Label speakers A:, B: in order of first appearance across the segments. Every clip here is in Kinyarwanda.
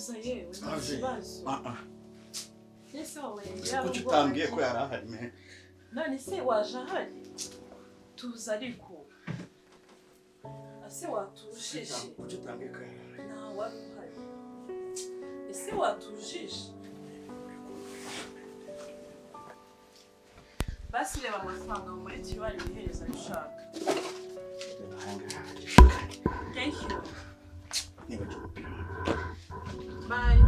A: Aza yewe n'ikibazo. Ese wowe
B: kuki utambwiye ko yari ahari me?
A: None se waje ahari? Tuza ariko. Ase watujije.
B: Kuki utambwiye ko yari ahari?
A: Na wari uhari. Ese watujije? Basi reba amafaranga muri kiwari bihereza bishaka. Thank you. Bye.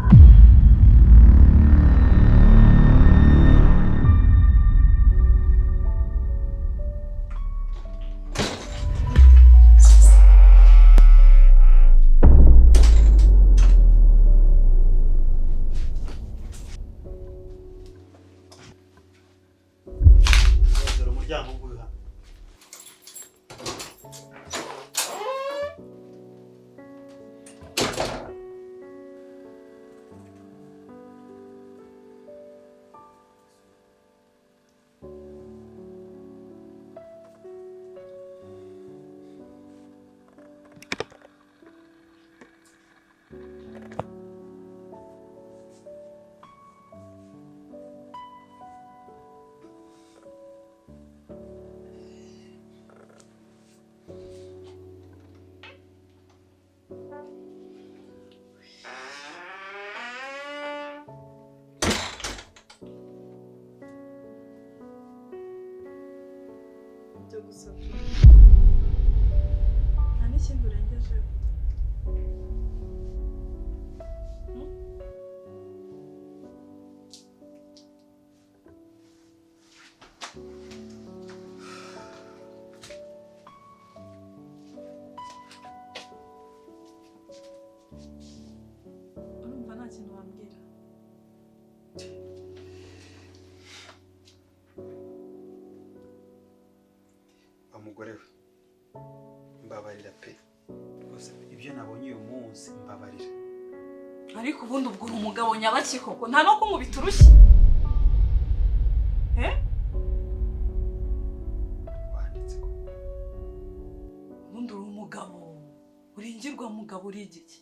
A: Nani ikintu urengeje? Urumva nta kintu wambwira?
B: Umugore we mbabarira pe rwose ibyo nabonye uyu munsi mbabarira.
A: Ariko ubundi ubwo uri umugabo nyabaki koko nta no kumubita urushyi.
B: Wanditse ko
A: ubundi uri umugabo uringirwa mugabo uri igiki?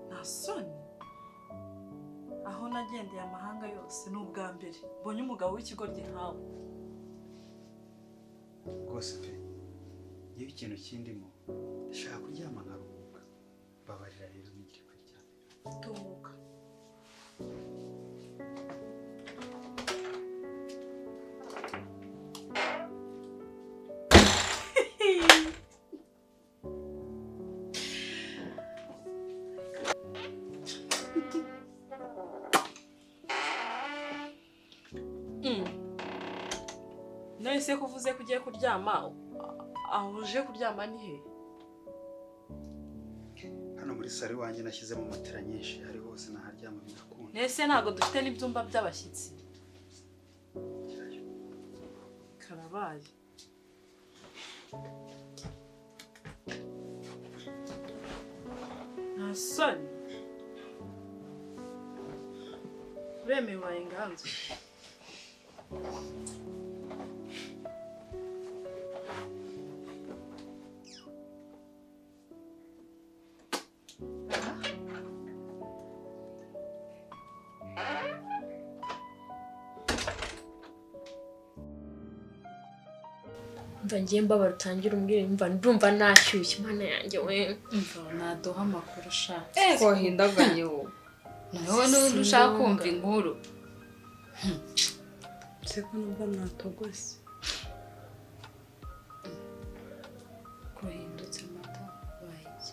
A: Nta soni. Aho nagendeye amahanga yose n'ubwa mbere mbonye umugabo w'ikigo gihawe.
B: rwose pe yewe ikintu kindimo ndashaka kuryama nkaruhuka. Mbabarira rero nigire kuryama.
A: Tumuka. None se kuvuze ko ugiye kuryama, aho uje kuryama ni he?
B: Hano muri sare wanjye nashyizemo matera nyinshi, hari hose naharyama bigakunda.
A: Nese ntago dufite n'ibyumba by'abashyitsi. Karabaye. Nta soni. Uremewe inganzo.
C: Ngiye mbabara utangira umbwira ndumva nashyushye mana yanjye we.
A: Umva naduha amakuru ushaka.
C: Wahindaganye wowe.
A: Nawe n'ubundi ushaka kumva inkuru. Seko numva mwatogose. Kuhindutse amata bayiki.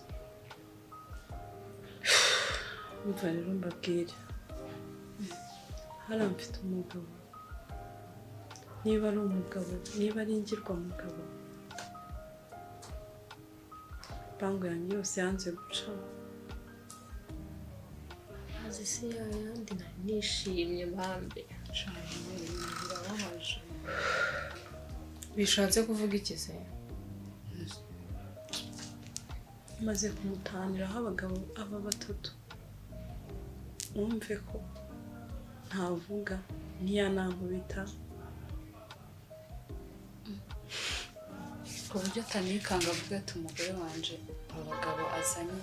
A: Umva rero mbabwira. Haramfite umugabo. Niba ari umugabo, niba ari ingirwamugabo, bango yanjye yose yanze guca.
C: Azi si yandi nari nishimye bambe.
A: Cyane birababaje.
C: Bishatse kuvuga iki se?
A: Maze kumutaniraho abagabo aba batatu. Wumve ko ntavuga ntiyanankubita. Ku buryo atanikanga avuga ati umugore wanje abagabo azanye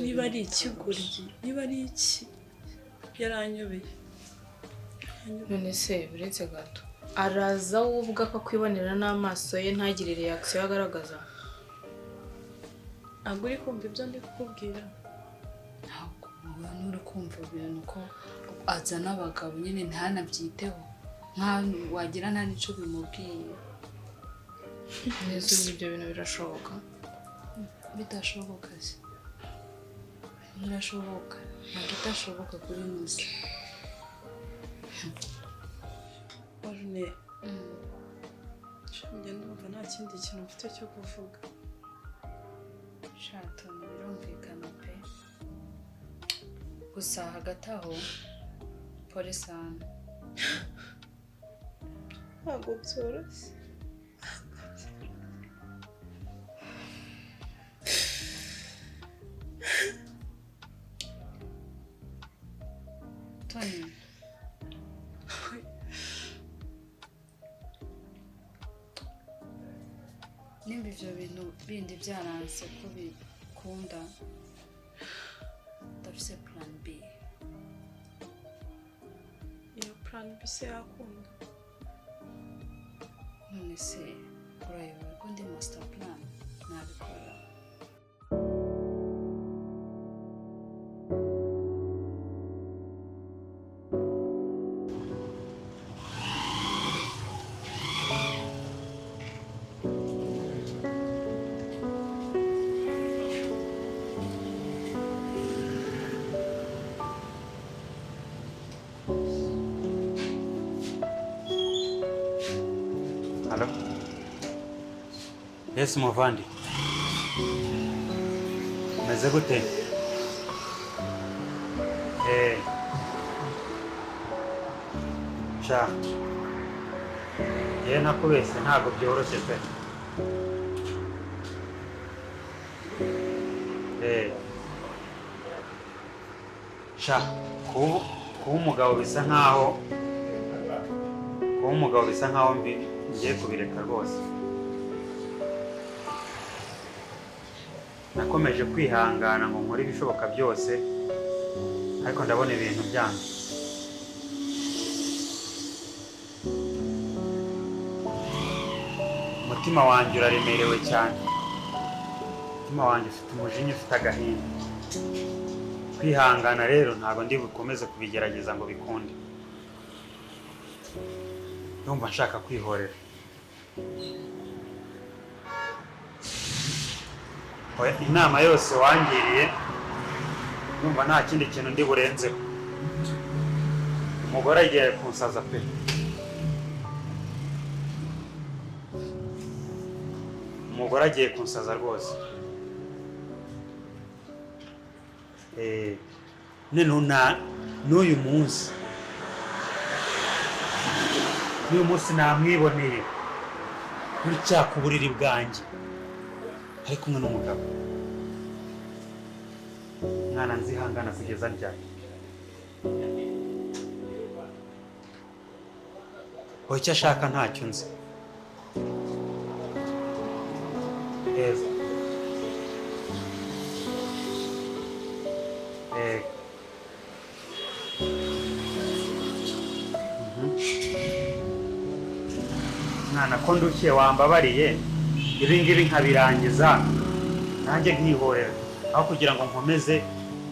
A: niba ari ikigoryi niba ari iki yaranyobeye
C: none se buretse gato araza uvuga ko kwibonera n'amaso ye ntagire reaction agaragaza
A: ntabwo uri kumva ibyo ndi kukubwira
D: ntabwo wowe nturi kumva ibintu ko azana abagabo nyine ntanabyiteho wagira nta n'icyo bimubwiye
C: neza ibyo bintu birashoboka
D: bidashoboka se birashoboka ntabwo idashoboka kuri musa
A: Orne njye ndumva nta kindi kintu mfite cyo kuvuga
D: shatoni birumvikana pe gusa hagati aho polisani
A: ntabwo byoroshye
D: Tony nimba ibyo bintu bindi byaranze ko bikunda ndafise plan B
A: iyo plan B se yakunda
D: none se urayobewe ko ndi master plan nabikora
B: Halo? Yes, muvandi. Umeze gute? Sha. Nakubese ntabwo byoroshye pe. Sha, kuba umugabo bisa nkaho ngiye kubireka rwose. Nakomeje kwihangana ngo nkore ibishoboka byose ariko ndabona ibintu byanga. Umutima wanjye uraremerewe cyane. Umutima wanjye ufite umujinya, ufite agahinda. Kwihangana rero ntabwo ndi bukomeze kubigerageza ngo bikunde. Ndumva nshaka kwihorera. Inama yose wangiriye ndumva nta kindi kintu ndi burenzeho. Umugore agiye kunsaza pe. Umugore agiye kunsaza rwose. N'uyu munsi namwiboneye kuri cya kuburiri bwanjye ari kumwe n'umugabo. Mwana nzihangana kugeza ryari? Icyo ashaka ntacyo nzi. Mwana ko ndukiye wambabariye ibi ngibi nkabirangiza nanjye nkihorera aho kugira ngo nkomeze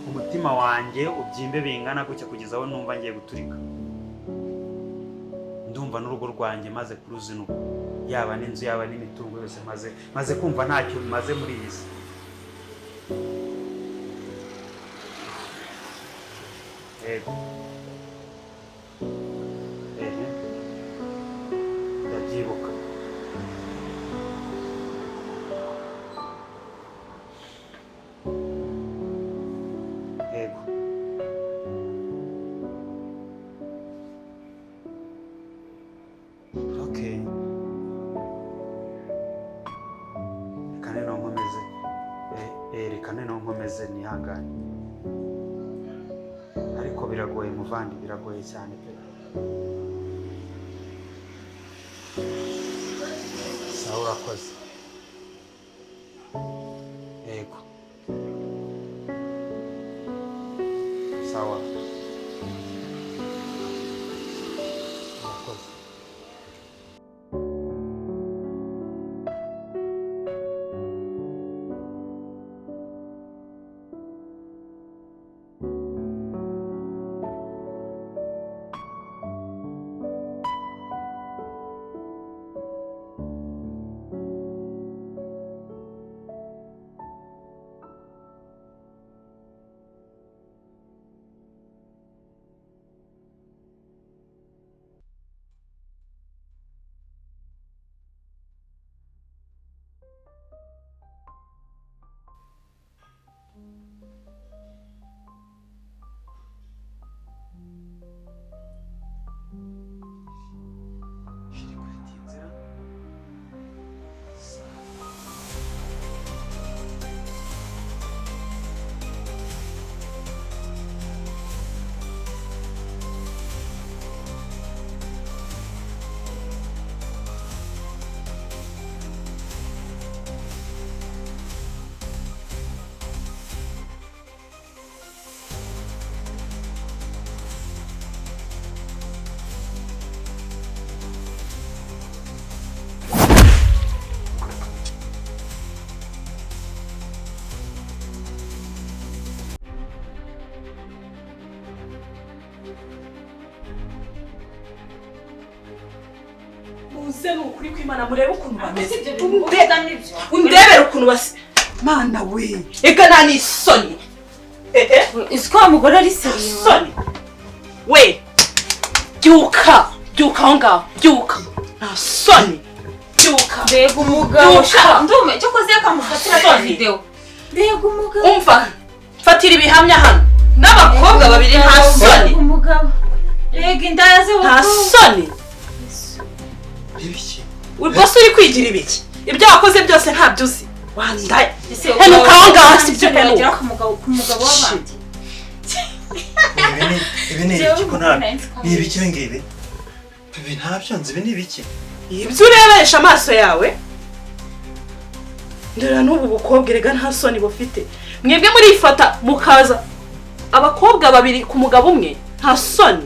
B: umutima wanjye ubyimbe bingana gutya kugeza aho numva ngiye guturika. Ndumva n'urugo rwanjye maze kuruzinuka, yaba n'inzu yaba n'imitungo yose maze kumva ntacyo bimaze muri iyi si. Ndabyibuka. Reka noneho nkomeze nihangane. Ariko biragoye muvandi, biragoye cyane pe. Sawa urakoze.
A: muze n'ukuri kw'Imana murebe ukuntu bameze undebere ukuntu base mana we ega nta n'isoni
C: Isiko wa mugore ari seriye
A: soni we byuka aho ngaho byuka nta soni byuka
C: mbega umugabo sha ndume cyo koze yakamufatira ka video mbega umugabo
A: umva fatira ibihamya hano n'abakobwa babiri nta soni
C: umugabo mbega indaya ze
A: nta soni
B: ibiki
A: ubwo se uri kwigira ibiki ibyo wakoze byose ntabyo uzi wandaye henuka aho ngaho si byo henuka
C: ku mugabo w'abandi
B: ibi ni ibiki ko nta ni ibiki ngibi ibi ntabyo nzi ibi ni ibiki
A: ibyo urebesha amaso yawe ndera n'ubu bukobwa rega nta soni bufite mwebwe murifata mukaza abakobwa babiri ku mugabo umwe nta soni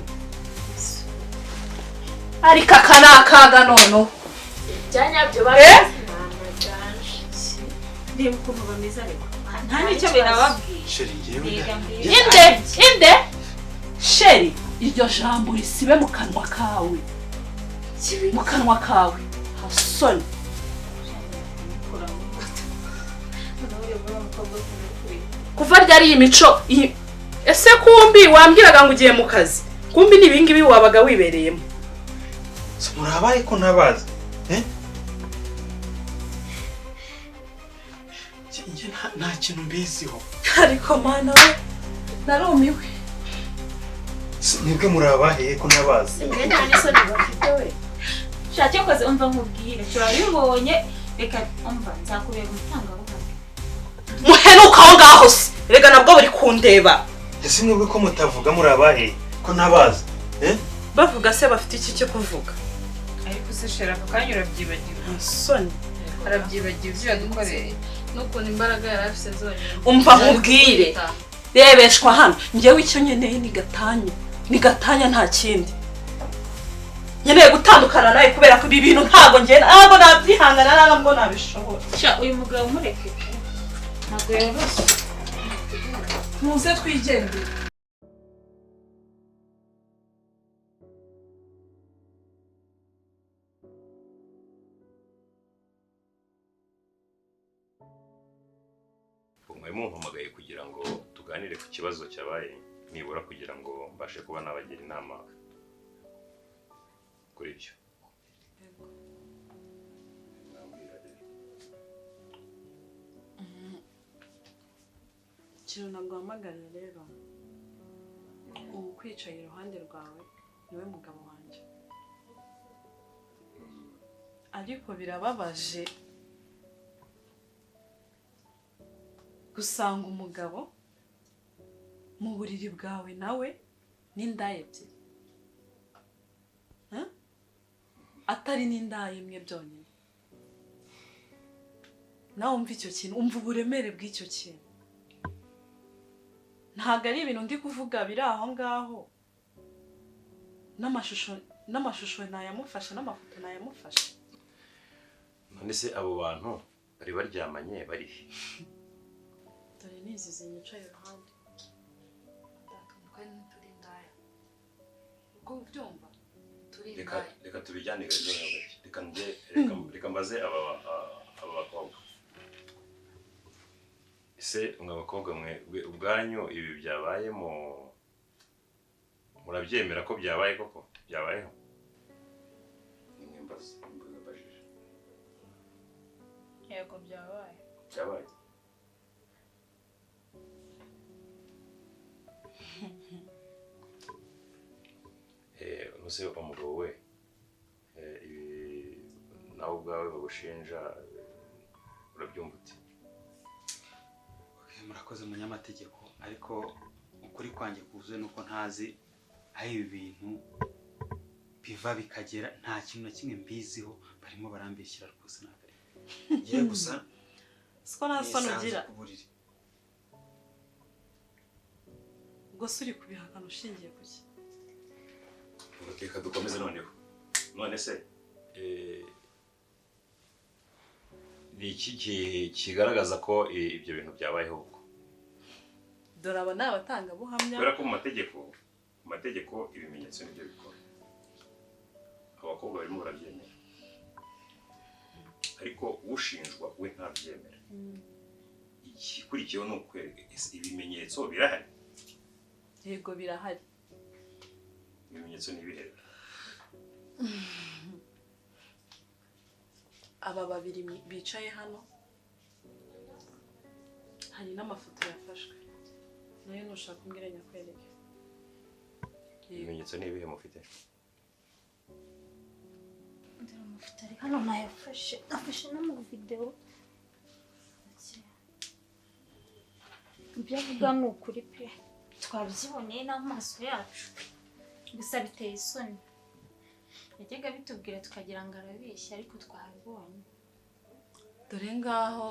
A: ariko aka ni akaga noneho
C: byanyabyo bazi reba ukuntu bameze ariko nta n'icyo birababwiye
B: sheri ngewe
A: inde sheri iryo jambo risibe mu kanwa kawe hasoni kuva ryari iyi mico ese kumbi wambwiraga ngo ugiye mu kazi kumbi n'ibingibi wabaga wibereyemo
B: murabaye ko nabazi nta kintu mbiziho
A: ariko mana we narumiwe
B: nibwe murabaye ko nabazi
C: nta n'isoni bafite we shake koze umva nkubwire turabibonye reka umva nzakubera umutangabuhamya
A: muhenuka aho ngaho se rega nabwo buri kundeba
B: ese mwebwe ko mutavuga murabaye ko nabazi
A: bavuga se bafite iki cyo kuvuga
C: ariko se shera ako kanya urabyibagiwe
A: soni
C: arabyibagiwe ibyo yadukoreye n'ukuntu imbaraga yari afite zonyine
A: umva nkubwire rebeshwa hano njyewe icyo nkeneye ni gatanya nta kindi nkeneye gutandukana nawe kubera ko ibi bintu ntabwo nabyihangana ntabwo nabishobora
C: sha uyu mugabo mureke ntabwo yoroshye
A: muze twigendere
E: mwari mumpamagaye kugira ngo tuganire ku kibazo cyabaye nibura kugira ngo mbashe kuba nabagira inama kuri byo
A: ikintu naguhamagara rero ubu kwicaye iruhande rwawe niwe mugabo wanjye ariko birababaje gusanga umugabo mu buriri bwawe nawe n'indaya ebyiri atari n'indaya imwe byonyine nawe umva icyo kintu umva uburemere bw'icyo kintu ntabwo ari ibintu ndi kuvuga biri aho ngaho n'amashusho nayamufasha n'amafoto nayamufasha
E: none se abo bantu bari baryamanye bari
A: dore nizize nyicaye iruhande
D: turi indaya uko ubyumva turi indaya
E: reka tubijyane reka mbaze aba bakobwa ese mwe abakobwa mwe ubwanyu ibi byabayemo murabyemera ko byabaye koko byabayeho mbajije
C: yego byabaye
E: nuse umugabo we nawe ubwawe bagushinja urabyumva uti
B: murakoze munyamategeko ariko ukuri kwanjye kuzuye nuko ntazi aho ibi bintu biva bikagera nta kintu na kimwe mbiziho barimo barambishyira rwose ntabwo ngiye gusa
A: siko nta soni ugira ubwo se uri kubihakana ushingiye ku ki
E: reka dukomeze noneho none se ni iki kigaragaza ko ibyo bintu byabayeho ubwo
A: dore aba ni abatangabuhamya
E: kubera ko mu mategeko ibimenyetso nibyo bikora abakobwa barimo barabyemera ariko ushinjwa we ntabyemera. Ikikurikiyeho ni ukwereka ibimenyetso birahari.
A: Yego birahari.
E: Ibimenyetso ni ibihe?
A: Aba babiri bicaye hano hari n'amafoto yafashwe nayo nushaka kumbwira nyakwereke.
E: Ibimenyetso ni ibihe mufite?
F: Ndera amafoto ari hano nayafashe no mu video. Ibyo avuga ni ukuri pe, twabyiboneye n'amaso yacu, gusa biteye isoni. Yajyaga bitubwira tukagira ngo arabeshya ariko twabibonye.
A: Dore ngaho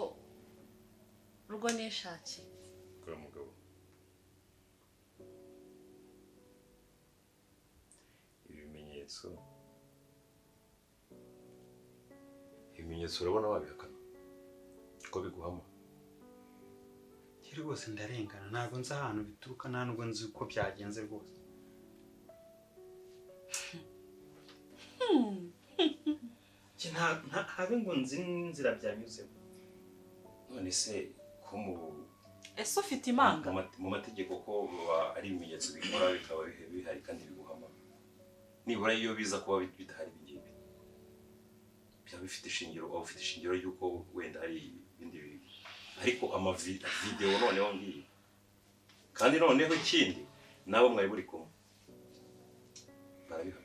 A: rugo nishakiye.
E: Kwa mugabo. Ibimenyetso urabona wabihakana ko biguhama?
B: Rwose ndarengana, ntabwo nzi ahantu bituruka, nta nubwo nzi uko byagenze rwose. Habe ngo nzi n'inzira byanyuzemo.
E: None se ko
A: ese ufite imanga
E: mu mategeko ko ari ibimenyetso bikora bikaba bihari kandi biguhama, nibura iyo biza kuba bitahari bigiye byaba bifite ishingiro, aho ufite ishingiro y'uko wenda hari ibindi bintu, ariko amavideo noneho ngiye kandi noneho ikindi nabo mwari buri kumwe barabiha.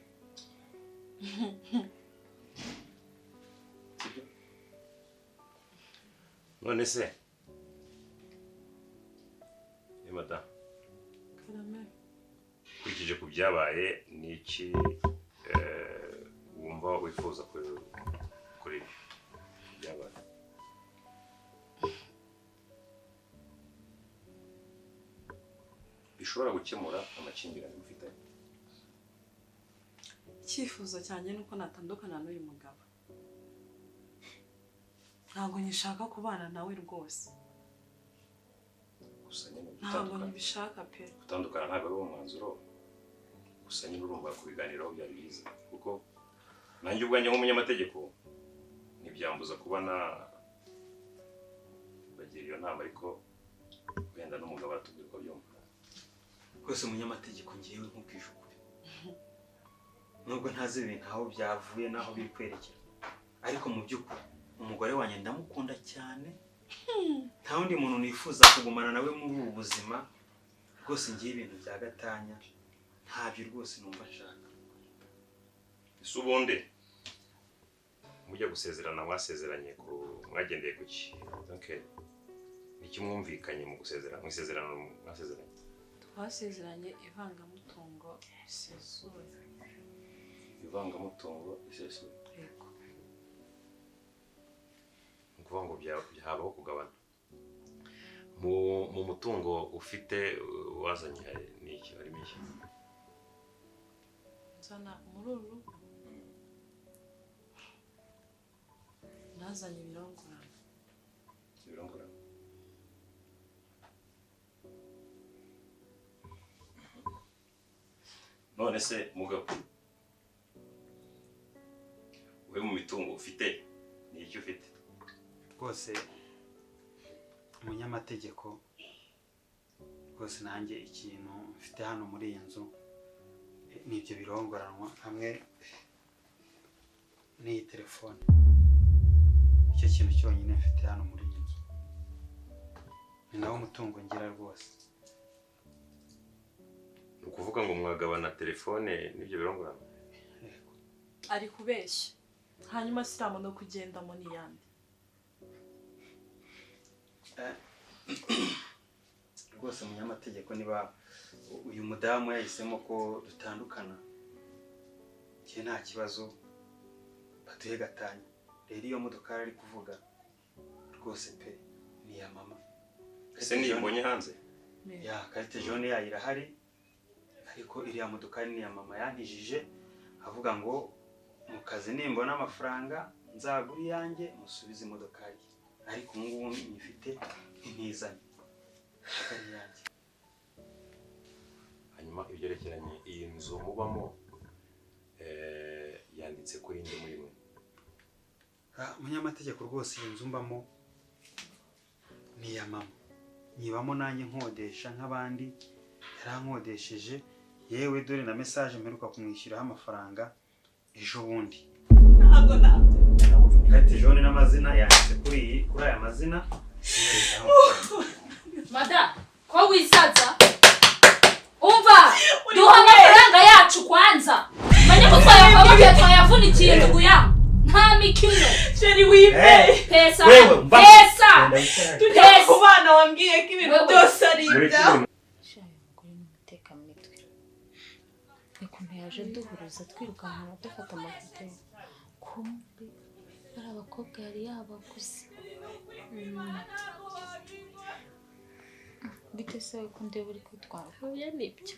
E: None se Mada kurikije ku byabaye ni iki wumva wifuza kuri byabaye? Bishobora gukemura amakimbirane mufite?
A: icyifuzo cyanjye nuko natandukana n'uyu mugabo. Ntabwo nishaka kubana nawe rwose.
E: Gusa nyine
A: ntabwo nibishaka pe.
E: Gutandukana ntabwo ari umwanzuro. Gusa nyine urumva kubiganiraho byari byiza kuko nanjye ubwanjye nk'umunyamategeko ntibyambuza kuba bagira iyo nama, ariko wenda n'umugabo aratubwira uko byumva.
B: Rwose umunyamategeko ngiyewe nkubwije ukuri, nubwo ntazi ibintu aho byavuye n'aho biri kwerekera, ariko mu by'ukuri umugore wanjye ndamukunda cyane, nta wundi muntu nifuza kugumana nawe muri ubu buzima. Rwose ngiye ibintu bya gatanya ntabyo rwose numva nshaka.
E: Ese ubundi mujya gusezerana mwasezeranye mwagendeye ku ki? Okay. Niki mwumvikanye mu gusezerana? Mwisezerano mwasezeranye?
A: Twasezeranye ivangamutungo isesuye.
E: Ivangamutungo isesuye?
A: Yego.
E: Ukuvuga ngo byahabaho kugabana. Mu mutungo ufite wazanye n'iki harimo iki?
A: Nzana muri uru rugo nazanye ibirongorano.
E: Ibirongorano? None se mugabo we mu mitungo ufite ni iki ufite?
B: Rwose umunyamategeko, rwose nanjye ikintu mfite hano muri iyi nzu n'ibyo birongoranwa hamwe n'iyi telefone. Icyo kintu cyonyine mfite hano muri iyi nzu, ni nawo mutungo ngira rwose.
E: Ni ukuvuga ngo mwagabana telefone n'ibyo birongorano?
A: Ari kubeshya, hanyuma siramo no kugendamo n'iyandi.
B: Rwose umunyamategeko niba uyu mudamu yahisemo ko dutandukana, njye nta kibazo, baduhe gatanya. Rero iyo modoka ari kuvuga rwose pe ni ya mama.
E: Ese niyibonye hanze?
B: Ya karite jaune yayo irahari, ariko iriya modoka ni ya mama yantijije avuga ngo mu kazi nimbona amafaranga nzagura iyanjye musubize imodoka ye, ariko ngubu nyifite ntizanye akari yanjye.
E: Hanyuma ibyerekeranye iyi nzu mubamo yanditse kuri inde muri mwe?
B: Umunyamategeko rwose iyi nzu mbamo ni iya mama. Nyibamo nanjye nkodesha nk'abandi yarankodesheje, yewe dore na message mperuka kumwishyuraho amafaranga ejo bundi.
A: Ntabwo nabyo.
B: Kati jone n'amazina yanditse kuri aya mazina.
D: Mada, ko wisaza? Umva, duha amafaranga yacu kwanza. Manye ko twayavunikiye nduguya. Nta mikino.
A: Sheri wipe.
D: Pesa.
A: Pesa. Tujya ku bana wambwiye ko ibintu byose ari ibyawe.
F: shayo mugore n'umuteka mitwe ukuntu yaje duhuruza twirukankana dufata amafoto kumbi ari abakobwa yari yabaguze bite se ko ndeba uri kwitwara
C: Oya nibyo.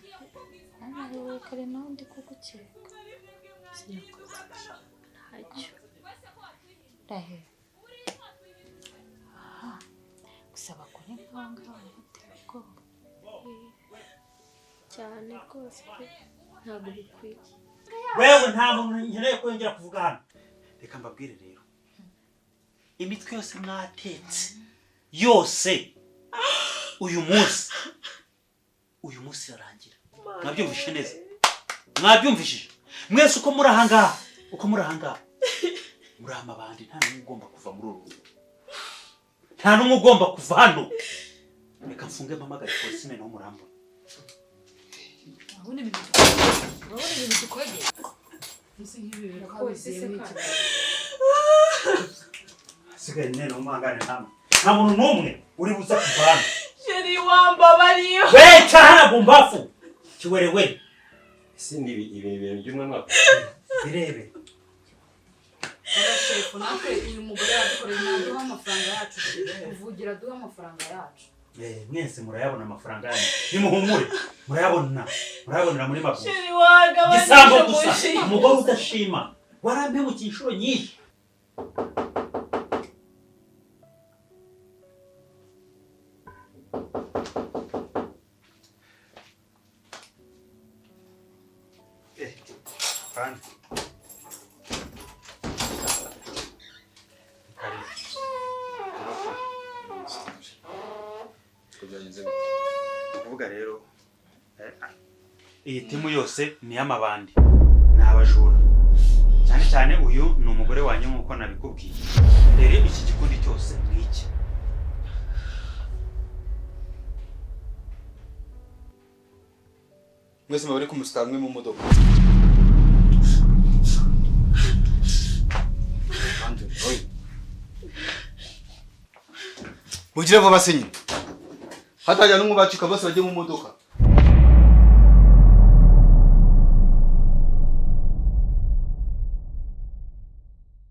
F: nawe kare nawe ndi kugukeka
C: Sinakoze. Ntacyo.
F: rahe gusa abagore nk'aba ngaba bateye ubwoba
C: Cyane rwose pe. Ntabwo bikwiye.
B: Wewe nta muntu nkeneye kongera kuvuga hano. Reka mbabwire rero. Imitwe yose mwatetse yose uyu munsi irarangira. Mwabyumvishije neza? Mwabyumvishije? Mwese uko muri ahangaha, muri amabandi nta n'umwe ugomba kuva muri uru. Nta n'umwe ugomba kuva hano. Reka mfunge mpamagare polisi naho murambona.
D: Urabona ibintu dukwege? Ese nk'ibi birakwizeye iki?
B: Sigaye nene umangane namwe. Nta muntu n'umwe uri buza kuvana.
A: Sheri wambabariye.
B: We cyana bumbafu. Kiwerewe.
E: Ese ni ibintu by'umwe mwaka.
B: Birebe.
D: Abashefu natwe uyu mugore yadukoreye naduha amafaranga yacu. Uvugira duha amafaranga yacu.
B: Mwese murayabona amafaranga yanyu. Nimuhumure. Murayabonera muri mabuye.
A: Sheri wagabanyije
B: Gisambo gusa.
A: umushi.
B: Umugore udashima. Warampe mu cyinshuro nyinshi. Kandi kuvuga rero iyi timu yose ni y'amabandi, ni abajura. Cyane cyane uyu ni umugore wanjye nk'uko nabikubwiye. Rero iki gikundi cyose ni iki.
G: Mwese mabari kumusitara mwe mu modoka. Mugire vuba se nyine. Hatajya n'umwe bacika bose bajye mu modoka.